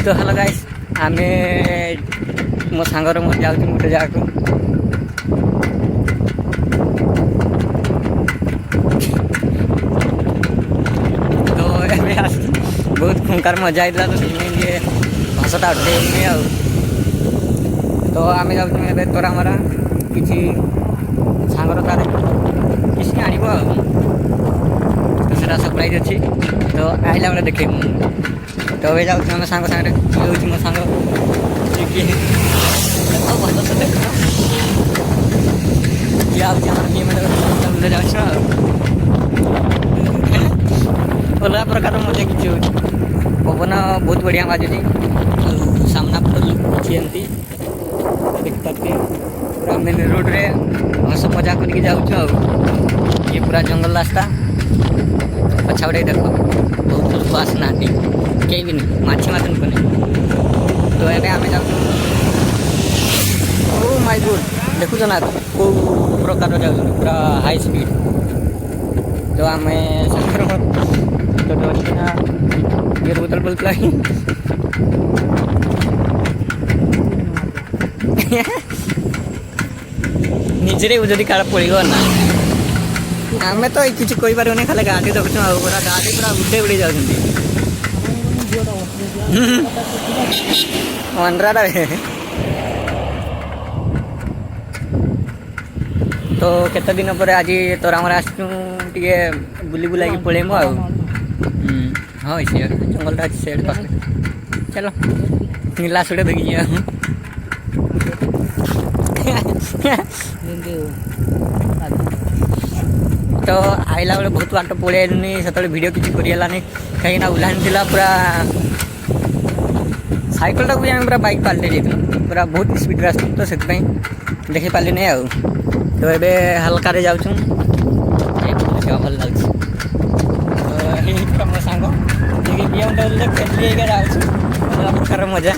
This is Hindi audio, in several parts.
तो हेलो गाइस आम मो सांगर मो जाऊँ गोटे जगह को तो बहुत खुंकार मजा आता तो ये हसटा उठे आ तो आम जाऊँ तोरा मरा किसी सांगर तार किसी आनब तो सेटा सरप्राइज अच्छी तो आइला बेले देखे तो ये जाऊँ आम सांग सागर किए मो सांग भल से देख अलग प्रकार मजा किसी हो पवन बहुत बढ़िया बाजुची सामना पूरा लुकुची एमती देखते पूरा मेन रोड रे हस मजा करके जाऊँ ये पूरा जंगल रास्ता पछा गुड़े देख बहुत लोग आसना कहीं भी नहीं माछी माछन को नहीं तो ये आम जाऊँ ओ माय गुड देखुच ना कौ प्रकार जाऊँ पूरा हाई स्पीड तो आम तो डरना ये बोतल बोलता निजे जदि काल पड़ो ना आम तो किसी कही पार खाली गाड़ी देखुँ पूरा गाड़ी पूरा उड़े उड़े जाऊँ अंड्रा तो केते दिन पर आज तोरा आम आसचु टे बुली बुला पलैमु आ हाँ से जंगल अच्छे से चलो नीला सुड़े देखिए तो आइला बेले बहुत बाट पलैनी से वीडियो किसी करगलानी कहीं ओह्लानी पूरा साइकेल टाक पूरा बाइक पाल्टे जाइए पूरा बहुत स्पीड रास्ता तो से देखी पारे नहीं आ तो ये हल्का जाऊँ भल लगे तो मो सांग खेली अलग प्रकार मजा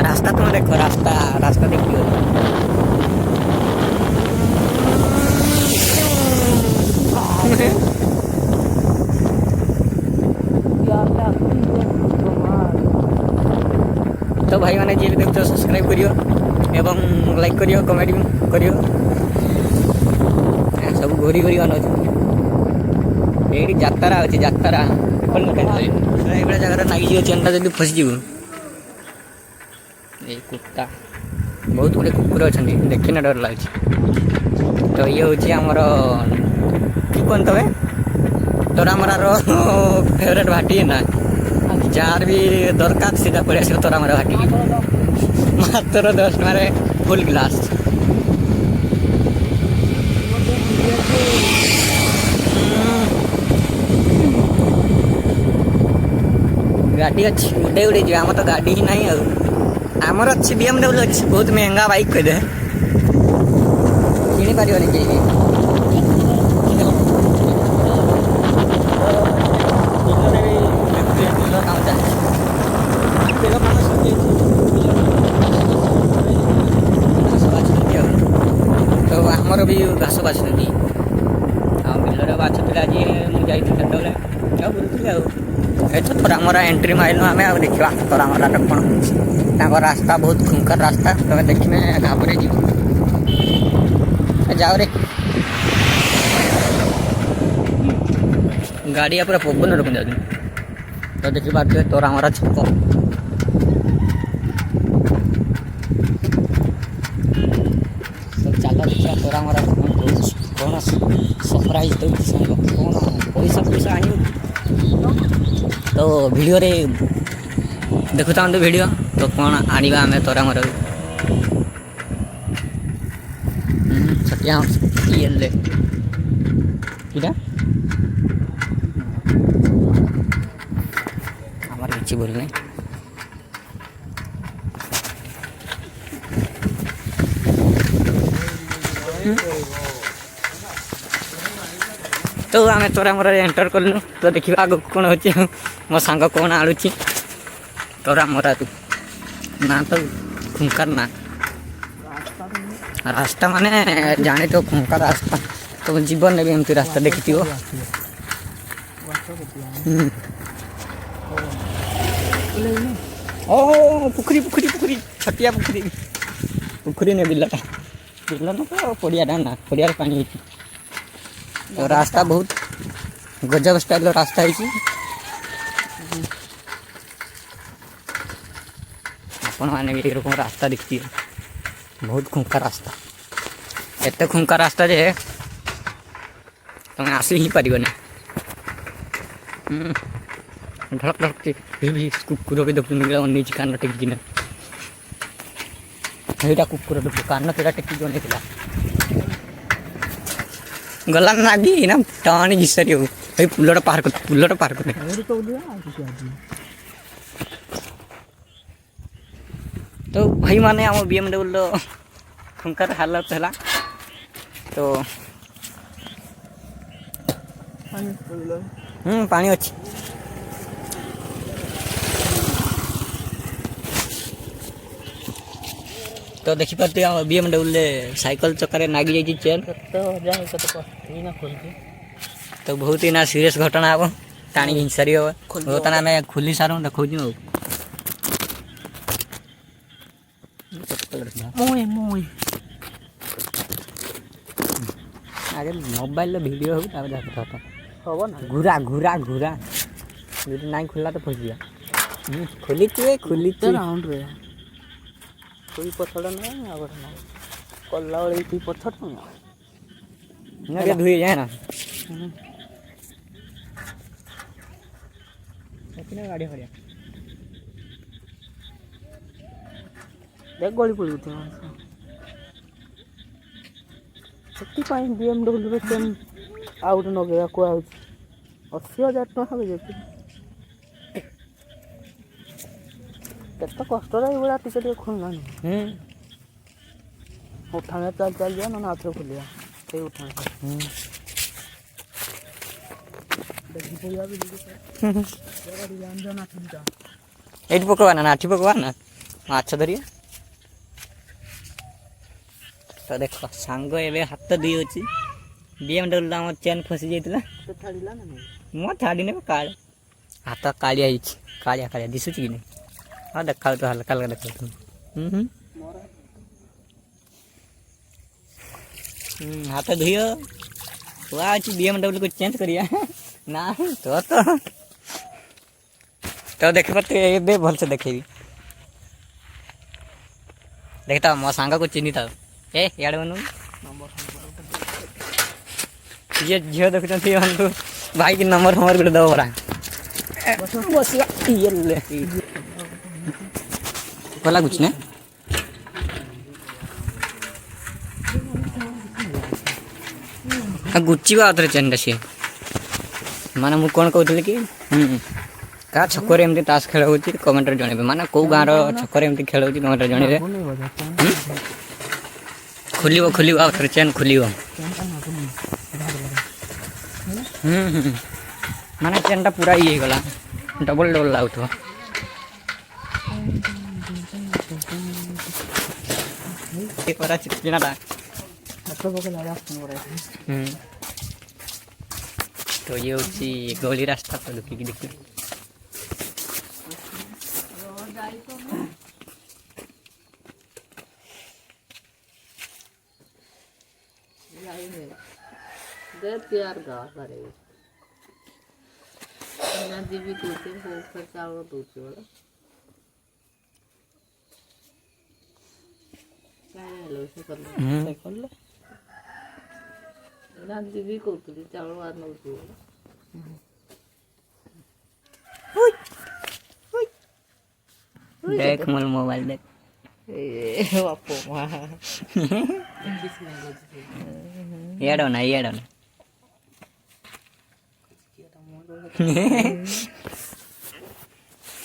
रास्ता तुम देख रास्ता देखिए तो भाई मैंने जी देखते सब्सक्राइब करियो एवं लाइक करियो कमेंट करियो सब घोरी घोरी अन ये जातरा अच्छे जातरा ये जगह लगी चेनटा जब फसीज ये कुत्ता बहुत गुड़े कुकुर अच्छा देखने डर लगे तो ये हूँ आमर कौन तबे तोरामरार फेवरेट भाटी ना जार भी दरकार सीधा पड़े आस तोरामरा भाटी मात्र 10 टके फुल ग्लास गाड़ी अच्छी उड़े उड़े जाए आम तो गाड़ी ही ना आमर अच्छी BMW अच्छी बहुत महंगा बाइक कदे कि पार तो आमर भी घास बाछुँगी बिलर बाछुले आज मुझे जाते बुलूली तो तोरामरा एंट्री मारिलु आम आ देखा तोरामरा कौन रास्ता बहुत खुंकर रास्ता तुम्हें देखने घाबरे जी जाओ रे गाड़ी पूरा पवन रख जाऊँ तो देखी पारे तोरामरा छक तो चल देखा तोरामरा कौन सरप्राइज दौर कौन पैसा आन तो वीडियो रे देखुता वीडियो तो कौन आनिबा आमे तोरामरा छटिया ये इटा हमारे किसी बोलने तो आम तोरामरा एंटर कलु तो देखा आग कौन हो मो सांग कौन आड़ुची तोरामरा तू ना तो खुंकार ना रास्ता माने जाने तो खुंकार रास्ता तो जीवन में भी एमती रास्ता देखी ओ पुखरी पुखरी पुखरी छटिया पुखरी पुखरी ने बिलटा बिल न तो पड़िया ना पड़िया पानी तो रास्ता बहुत गजब स्टाइल रास्ता है आपण मैंने भी एरकम रास्ता देखती है बहुत खुंका रास्ता एत खुंका रास्ता जे तुम आसी ही पार ढड़क ढड़क भी कुकुर भी देखते नीचे कान टेकिन यहीटा कुकुर देख कान तेरा टेकिक नहीं गला नागी ना टाणी घिसरी हो पुलटा पार कर तो भाई माने आम BMW खुंकार हालत है तो पानी अच्छी तो देखी पाते BMW साइकिल चक्कर नागी जाइए चेन तो बहुत ही ना सीरियस घटना हम टाणी घिंसारी हम बर्तमान आम खोली सारूँ देखा आगे मोबाइल वीडियो हो घूरा घूरा घूरा नहीं खुला तो फस गया खोली खोली राउंड रे कोई पत्थर ना कला वाले पत्थर ना धुए जाए ना गाड़ी हरिया देख गली पड़ी से BMW चेन आउट नगेगा को 80,000 टका केत कष्ट ये टिके खोलना उठाने चल चल जाए ना आउे खोलिया उठाने ये पकवाना नाठी पकवाना माछ धरिया तो देख सांग ए हाथ दी अच्छी BMW आम चेन फसी जाता मो छाड़ी ने काल हाथ कालिया कालिया कालिया दिशुच कि नहीं हाँ देखा तो हल्का हल्का देखा हाथ धुओ वह अच्छी BMW को चेंज करिया ना तो देख पाते ये भल से देखेबी देखता मो सांग को चिन्ही था यार बनू ये झील देखते भाई की नंबर फंबर गोटे दब पड़ा भला कुछ ना गुच्ची आउे चेन्टा सी माने मु कौन कहते कि क्या छकर एमती ताश खेल हो कमेंट जन माने कौ गाँव छकर एमती खेल हो कमेंट जन खोल खोल आउे चेन खोल माने चेनटा पूरा ये गला डबल डबल लगुव चिकनाटा तो ये हूँ गली रास्ता तो लुकिक देखिए प्यार गा करे ना दीवी कोते हो चावल दूचे वाला क्या लो से कर लो ना दीवी कोते चावल वाला दूचे वाला देख मोल मोबाइल देख ए बापो मां येडो ना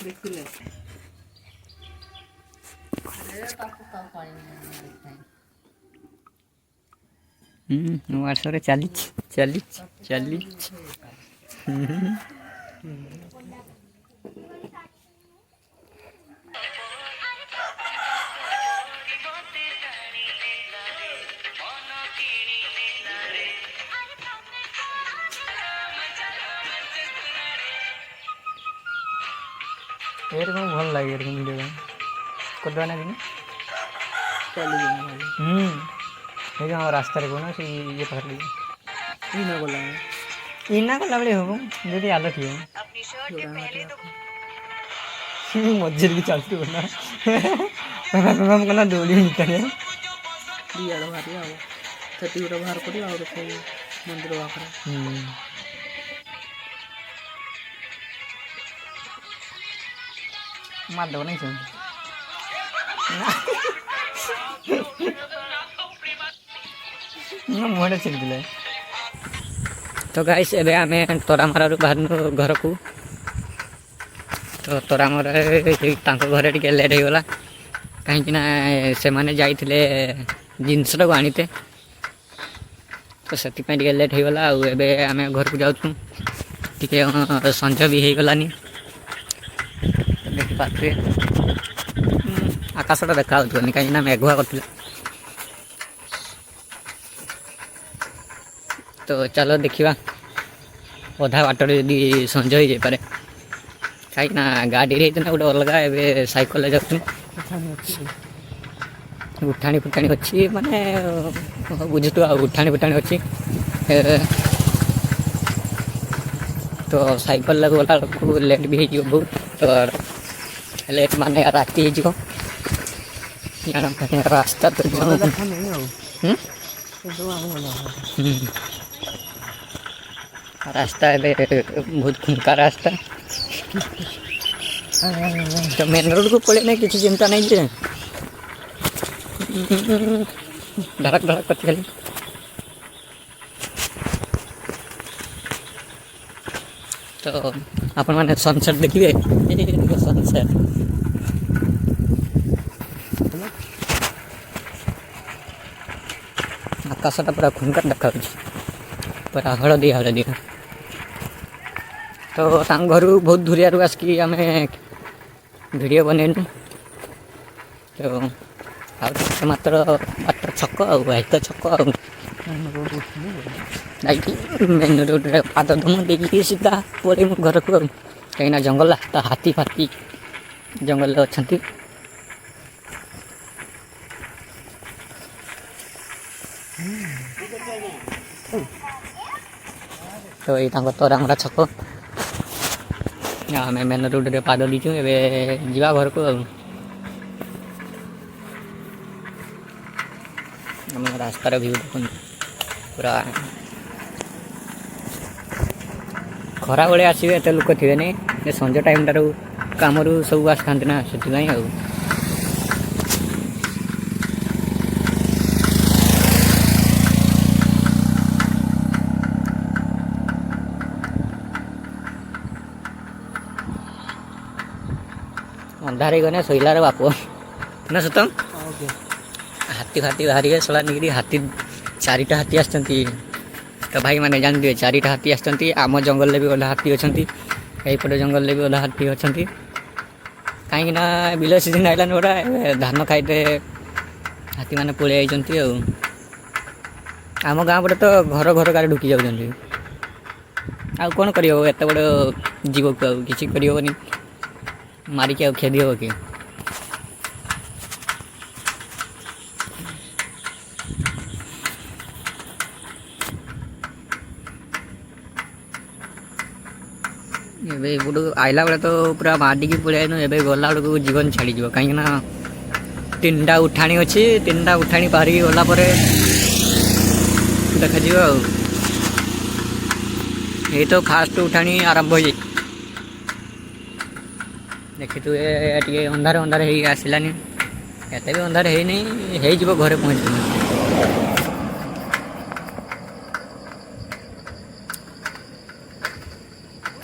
देखिले व्हाट्सएप रे चालीच ଏରକମ ଭଲ ଲାଗେ ଏରକମ ଭିଡ଼ିଓ କରିଦେବା ନା ଦିନ ଏଇ ଆମ ରାସ୍ତାରେ କହୁନ ସେ ଇଏ ପାଖରେ ଇନା କଲାବେଳେ ହବ ଯଦି ଆଲ ଥିବ ମଝିରେ ବି ଚାଲୁଥିବ ନା କଲା ଦୌଡ଼ି ଭିତରେ ଦିଆଡ଼ ବାହାରି ଆଉ ସେଠି ଗୋଟେ ବାହାର କରିବ ଆଉ ଗୋଟେ ମନ୍ଦିର ପାଖରେ ମାରିଦେବ ନାଇଁ ସେ ମୁହଁଟା ଛିଡ଼ିଥିଲେ ତ ଗାଇସ୍ ଏବେ ଆମେ ତରାମରାରୁ ବାହାରିନୁ ଘରକୁ ତ ତରାମରାରେ ତାଙ୍କ ଘରେ ଟିକେ ଲେଟ୍ ହେଇଗଲା କାହିଁକିନା ସେମାନେ ଯାଇଥିଲେ ଜିନିଷଟାକୁ ଆଣିତେ ତ ସେଥିପାଇଁ ଟିକେ ଲେଟ୍ ହେଇଗଲା ଆଉ ଏବେ ଆମେ ଘରକୁ ଯାଉଛୁ ଟିକେ ସଞ୍ଜ ବି ହେଇଗଲାନି ଦେଖିପାରୁଥିବେ ଆକାଶଟା ଦେଖା ହେଉଥିବନି କାହିଁକିନା ମେଘୁଆ କରିଥିଲା ତ ଚାଲ ଦେଖିବା ଅଧା ବାଟରେ ଯଦି ସଞ୍ଜ ହେଇଯାଇପାରେ କାହିଁକିନା ଗାଡ଼ିରେ ହେଇଥିଲା ଗୋଟେ ଅଲଗା ଏବେ ସାଇକେଲରେ ଯାଉଛୁ ଉଠାଣି ଫୁଟାଣି ଅଛି ମାନେ ବୁଝୁଛୁ ଆଉ ଉଠାଣି ଫୁଟାଣି ଅଛି ତ ସାଇକେଲରେ ଗଲା ବେଳକୁ ଲେଟ୍ ବି ହେଇଯିବ ବହୁତ ତ ଲେଟ୍ ମାନେ ରାତି ହେଇଯିବ ରାସ୍ତା ତ ରାସ୍ତା ଏବେ ବହୁତ ଖୁଙ୍କା ରାସ୍ତା ତ ମେନ୍ ରୋଡ଼କୁ ପଳେଇଲେ କିଛି ଚିନ୍ତା ନାହିଁ ଯେ ଧଡ଼କ ଧଡ଼କ କରୁଛି ଖାଲି ତ ଆପଣମାନେ ସନସେଟ୍ ଦେଖିବେ ସନସେଟ୍ ଆକାଶଟା ପୁରା ଖୁଙ୍କା ଦେଖାଯାଉଛି ପୁରା ହଳଦିଆ ହଳଦିଆ ତ ତାଙ୍କ ଘରୁ ବହୁତ ଦୂରିଆରୁ ଆସିକି ଆମେ ଭିଡ଼ିଓ ବନେଇଲୁ ତ ଆଉ ମାତ୍ର ଛକ ଆଉ ତ ଛକ ଆଉ ଯାଇକି ମେନ୍ ରୋଡ଼ରେ ପାଦ ଧୁମ ଦେଇକି ସିଧା ପଳେଇବୁ ଘରକୁ ଆଉ କାହିଁକିନା ଜଙ୍ଗଲ ରାସ୍ତା ହାତୀ ଫାତି ଜଙ୍ଗଲରେ ଅଛନ୍ତି ତ ଏଇ ତାଙ୍କ ତରାମରା ଛକ ଆମେ ମେନ୍ ରୋଡ଼ରେ ପାଦ ଦେଇଛୁ ଏବେ ଯିବା ଘରକୁ ଆଉ ଆମ ରାସ୍ତାର ଭିଉ ଦେଖନ୍ତୁ ପୁରା ଖରାବେଳେ ଆସିବେ ଏତେ ଲୋକ ଥିବେନି ଏ ସଞ୍ଜ ଟାଇମ୍ଟାରୁ କାମରୁ ସବୁ ଆସିଥାନ୍ତି ନା ସେଥିପାଇଁ ଆଉ ଅନ୍ଧାର ହେଇଗଲେ ଶୋଇଲାର ବାପ ନା ସତ ହାତୀ ଫାତି ବାହାରିବେ ଶଳା ନେଇକିରି ହାତୀ 4ଟା ହାତୀ ଆସିଛନ୍ତି ତ ଭାଇମାନେ ଜାଣିଥିବେ 4ଟା ହାତୀ ଆସିଛନ୍ତି ଆମ ଜଙ୍ଗଲରେ ବି ଅଧା ହାତୀ ଅଛନ୍ତି ଏଇପଟେ ଜଙ୍ଗଲରେ ବି ଅଧା ହାତୀ ଅଛନ୍ତି କାହିଁକିନା ବିଲ ସିଜିନ୍ ଆଇଲାନି ଗୋଟା ଧାନ ଖାଇତେ ହାତୀମାନେ ପଳେଇ ଯାଇଛନ୍ତି ଆଉ ଆମ ଗାଁ ପଟେ ତ ଘର ଘରକାରେ ଢୁକି ଯାଉଛନ୍ତି ଆଉ କ'ଣ କରିହେବ ଏତେ ବଡ଼ ଜୀବକୁ ଆଉ କିଛି କରିହେବନି ମାରିକି ଆଉ ଖେଦି ହେବ କି ଏବେ ଏପଟୁ ଆଇଲା ବେଳେ ତ ପୁରା ମାଡ଼ିକି ପଳେଇ ଆଇନୁ ଏବେ ଗଲା ବେଳକୁ ଜୀବନ ଛାଡ଼ିଯିବ କାହିଁକିନା 3ଟା ଉଠାଣି ଅଛି 3ଟା ଉଠାଣି ପାରିକି ଗଲା ପରେ ଦେଖାଯିବ ଆଉ ଏଇ ତ ଫାଷ୍ଟ ଉଠାଣି ଆରମ୍ଭ ହେଇଯାଇଛି ଦେଖିଥିବେ ଟିକେ ଅନ୍ଧାର ଅନ୍ଧାର ହେଇକି ଆସିଲାନି ଏତେ ବି ଅନ୍ଧାର ହେଇନି ହେଇଯିବ ଘରେ ପହଞ୍ଚିବ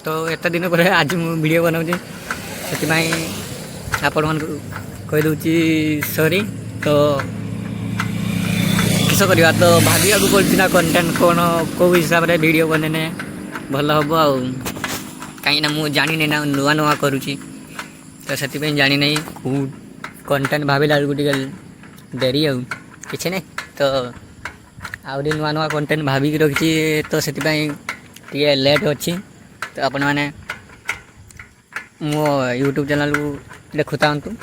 ତ ଏତେ ଦିନ ପରେ ଆଜି ମୁଁ ଭିଡ଼ିଓ ବନାଉଛି ସେଥିପାଇଁ ଆପଣମାନଙ୍କୁ କହିଦେଉଛି ସରି ତ କିସ କରିବା ତ ଭାବିବାକୁ ପଡ଼ୁଛି ନା କଣ୍ଟେଣ୍ଟ କ'ଣ କେଉଁ ହିସାବରେ ଭିଡ଼ିଓ ବନେଇଲେ ଭଲ ହେବ ଆଉ କାହିଁକିନା ମୁଁ ଜାଣିନି ନା ନୂଆ ନୂଆ କରୁଛି ତ ସେଥିପାଇଁ ଜାଣିନାହିଁ କେଉଁ କଣ୍ଟେଣ୍ଟ ଭାବିଲା ବେଳକୁ ଟିକେ ଡେରି ଆଉ କିଛି ନାହିଁ ତ ଆହୁରି ନୂଆ ନୂଆ କଣ୍ଟେଣ୍ଟ ଭାବିକି ରଖିଛି ତ ସେଥିପାଇଁ ଟିକେ ଲେଟ୍ ଅଛି ତ ଆପଣମାନେ मो यूट्यूब चैनल को देखुता हूँ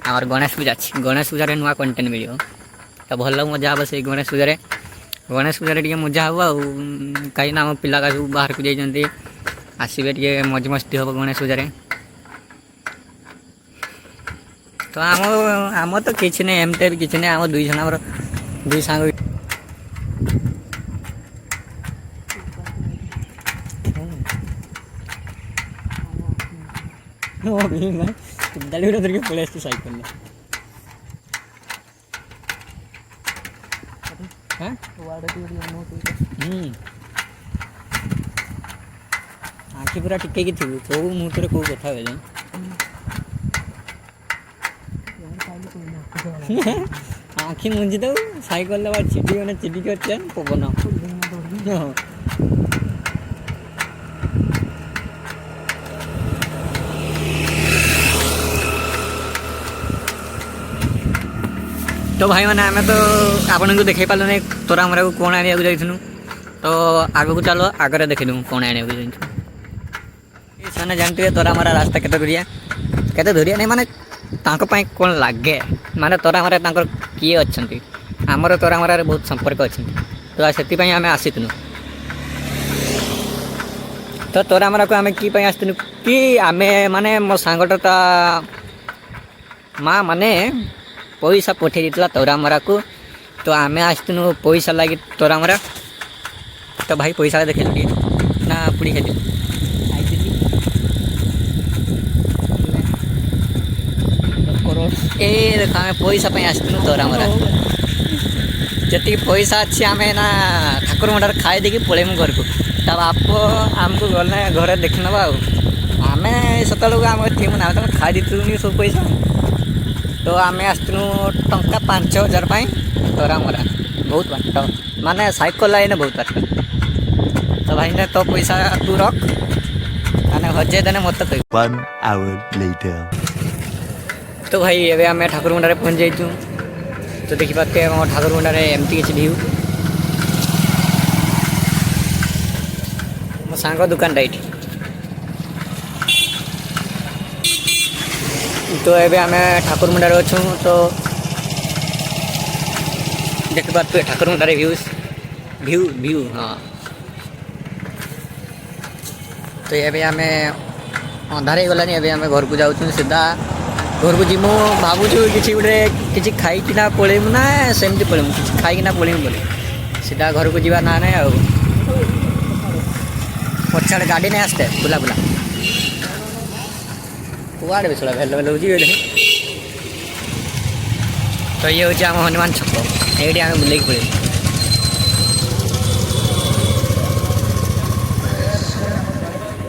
आम गणेश पूजा अच्छी गणेश पूजा नुआ कंटेंट मिल तो भल मजा हे से गणेश पूजा टे मजा हे कहीं आम पिला सब बाहर को जाइए आसबे टे मज मस्ती हम गणेश पूजा तो आम तो किसी नहीं एमते भी किसी नहीं आम दुई जन दुई सांग धरिक पलि आस सैकल आखि पूरा टिके थी कौ मुहूर्त कौ कथा आखि मुंजी दो सैकल चिटी मैंने चिटी कर पवन तो भाई मैंने आम तो आपन को देखे पार्ल नहीं तोरामरा को कौन आने जाइनु तो आग को चलो आगे देखिलु कौन आने जाने जानते तोरामरा रास्ता केते दूरिया नहीं माने कौन लगे माने तोरामरा किए अच्छा आमर तोरामरा बहुत संपर्क अच्छे तो से आम आसीनु तो तोरामरा को आम कि आसनु कि आम माने मो सांगटा माँ माने पैसा पठे देता तोरामरा को तो आम आसनु पैसा लगे तोरामरा तो भाई पैसा देखे ना पुड़ी खाई ए देख आम पैसा आसनु तोरामरा जी पैसा अच्छी आम ना ठाकुर मंडार खाई देकी पलैमु घर को ता बाप आमको गले घर देख नवा आम सत आम थी ना खाई दी सब पैसा तो आम आसनु टंका 5,000 तोरामरा बहुत बाट माने साइकल लाइन बहुत बाट तो भाई ने तो पैसा तू रख मैंने हजे देने मत कह 1 hour later तो भाई एवं आम ठाकुर मुंडारे पहुँच जाइचु तो देखिपारे ठाकुर मुंडारे एमती किसी भ्यू मो सांग दुकानटा ये तो ये आम ठाकुर मुंडारे अच्छु तो देखिपारे ठाकुर मुंडारे भ्यू भ्यू हाँ तो ये आम अंधार हो गलानी आम घर को जाऊँ सीधा घर को जीमु भावुँ कि गोटे कि खाईकिना पलैमु ना सेमती पलैमु कि खाईकिना पलैमु बोले सीधा घर को जीवा ना ना पछाड़ गाड़ी नहीं आसते बुला बुला कुआड़े भी थोड़ा भेल भेल हो तो ये हूँ आम हनुमान छक ये आम बुले पड़े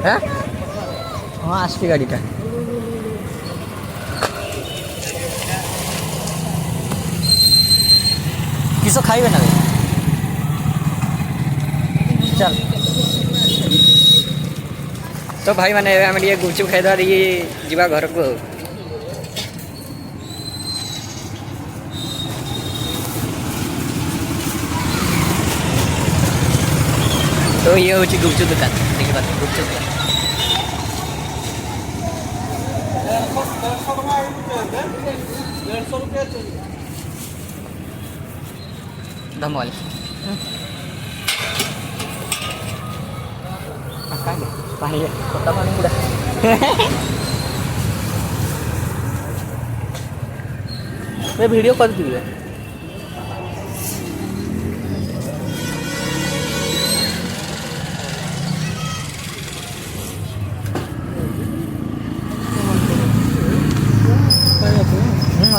हाँ आसपी गाड़ीटा किस खाइबे ना चल तो भाई मैंने आम गुपचुप खाईदा जीवा घर को तो ये हूँ गुपचुप दुकान देखिए गुपचुप दुकान धमल पानी कोता पानी पूरा मैं वीडियो कर दी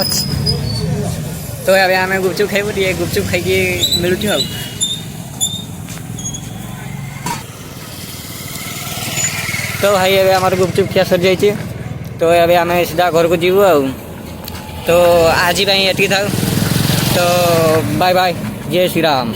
अच्छी तो अभी आम गुपचुप खाइबू टे गुपचुप खाई मिलूँ तो भाई अभी आम गुपचुप खिया सर जाइए तो अभी आम सीधा घर को जीवु तो आज ये था तो बाय बाय जय श्री राम।